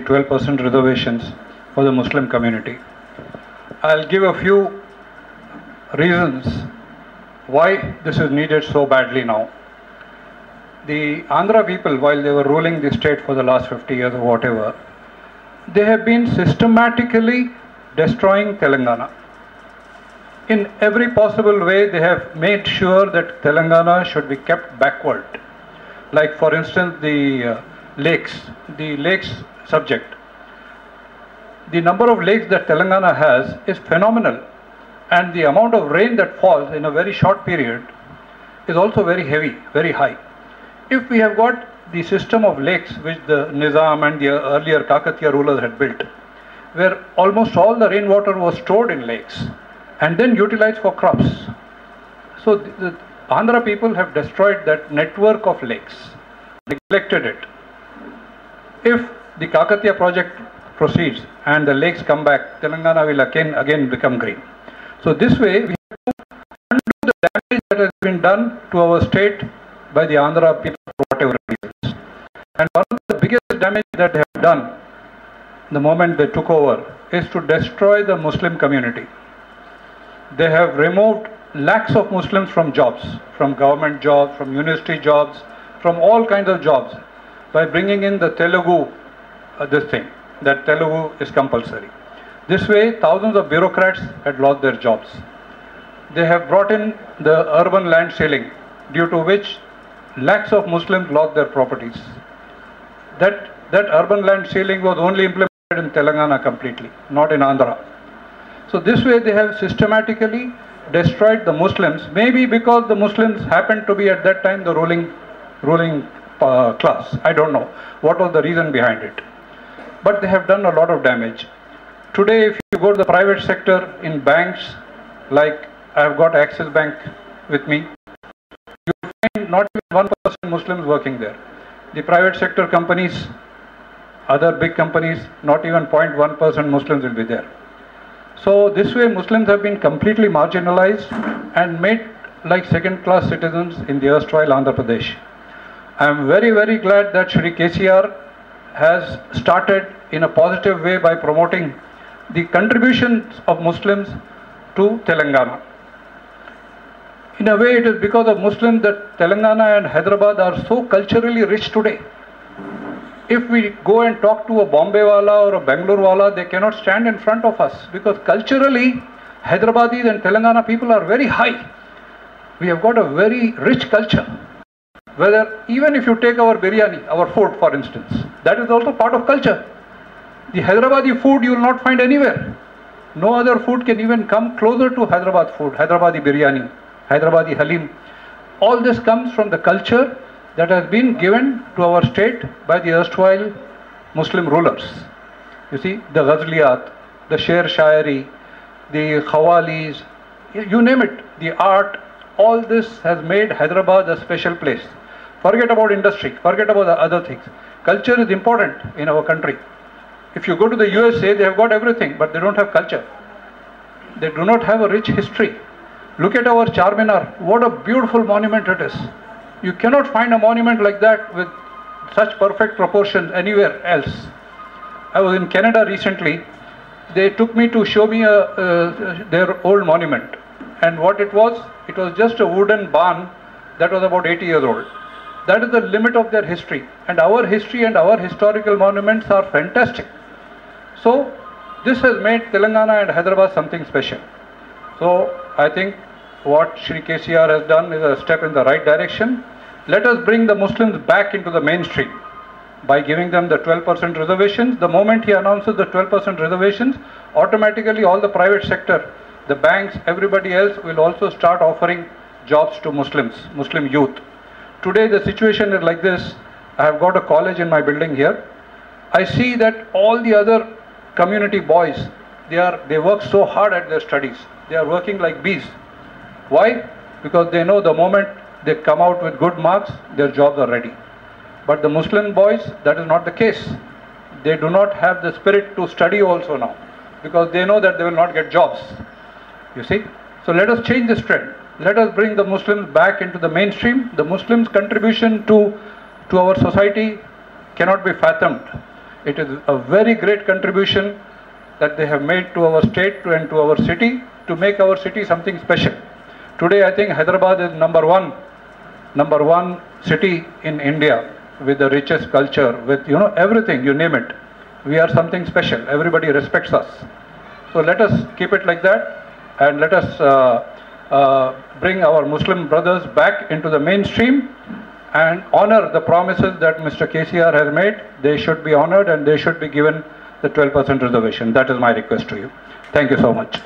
12% reservations for the Muslim community. I'll give a few reasons why this is needed so badly now. The Andhra people, while they were ruling the state for the last 50 years or whatever, they have been systematically destroying Telangana. In every possible way, they have made sure that Telangana should be kept backward. Like, for instance, the lakes subject. The number of lakes that Telangana has is phenomenal, and the amount of rain that falls in a very short period is also very heavy, very high. If we have got the system of lakes which the Nizam and the earlier Kakatiya rulers had built, where almost all the rainwater was stored in lakes and then utilized for crops. So the Andhra people have destroyed that network of lakes, neglected it. If the Kakatiya project proceeds and the lakes come back, Telangana will again become green. So this way we have to undo the damage that has been done to our state by the Andhra people for whatever reasons. And one of the biggest damage that they have done the moment they took over is to destroy the Muslim community. They have removed lakhs of Muslims from jobs, from government jobs, from university jobs, from all kinds of jobs, by bringing in the Telugu, that Telugu is compulsory. This way, thousands of bureaucrats had lost their jobs. They have brought in the urban land ceiling, due to which lakhs of Muslims lost their properties. That urban land ceiling was only implemented in Telangana completely, not in Andhra. So this way they have systematically destroyed the Muslims, maybe because the Muslims happened to be at that time the ruling class. I don't know what was the reason behind it. But they have done a lot of damage. Today, if you go to the private sector in banks, like I have got Axis Bank with me, you find not even 1% Muslims working there. The private sector companies, other big companies, not even 0.1% Muslims will be there. So this way Muslims have been completely marginalized and made like second-class citizens in the erstwhile Andhra Pradesh. I am very, very glad that Shri KCR has started in a positive way by promoting the contributions of Muslims to Telangana. In a way, it is because of Muslims that Telangana and Hyderabad are so culturally rich today. If we go and talk to a Bombay wala or a Bangalore wala, they cannot stand in front of us, because culturally Hyderabadis and Telangana people are very high. We have got a very rich culture. Whether even if you take our biryani, our food for instance, that is also part of culture. The Hyderabadi food you will not find anywhere. No other food can even come closer to Hyderabad food, Hyderabadi biryani, Hyderabadi halim. All this comes from the culture that has been given to our state by the erstwhile Muslim rulers. You see, the Ghazliyat, the Sher Shairi, the Khawalis, you name it, the art, all this has made Hyderabad a special place. Forget about industry, forget about the other things. Culture is important in our country. If you go to the USA, they have got everything, but they don't have culture. They do not have a rich history. Look at our Charminar, what a beautiful monument it is. You cannot find a monument like that with such perfect proportions anywhere else. I was in Canada recently. They took me to show me their old monument. And what it was just a wooden barn that was about 80 years old. That is the limit of their history. And our history and our historical monuments are fantastic. So this has made Telangana and Hyderabad something special. So I think what Shri KCR has done is a step in the right direction. Let us bring the Muslims back into the mainstream by giving them the 12% reservations. The moment he announces the 12% reservations, automatically all the private sector, the banks, everybody else will also start offering jobs to Muslims, Muslim youth. Today the situation is like this. I have got a college in my building here. I see that all the other community boys, they work so hard at their studies. They are working like bees. Why? Because they know the moment they come out with good marks, their jobs are ready. But the Muslim boys, that is not the case. They do not have the spirit to study also now, because they know that they will not get jobs. You see? So let us change this trend. Let us bring the Muslims back into the mainstream. The Muslims' contribution to our society cannot be fathomed. It is a very great contribution that they have made to our state and to our city, to make our city something special. Today I think Hyderabad is number one city in India with the richest culture, with everything, you name it. We are something special. Everybody respects us. So let us keep it like that, and let us bring our Muslim brothers back into the mainstream and honor the promises that Mr. KCR has made. They should be honored and they should be given the 12% reservation. That is my request to you. Thank you so much.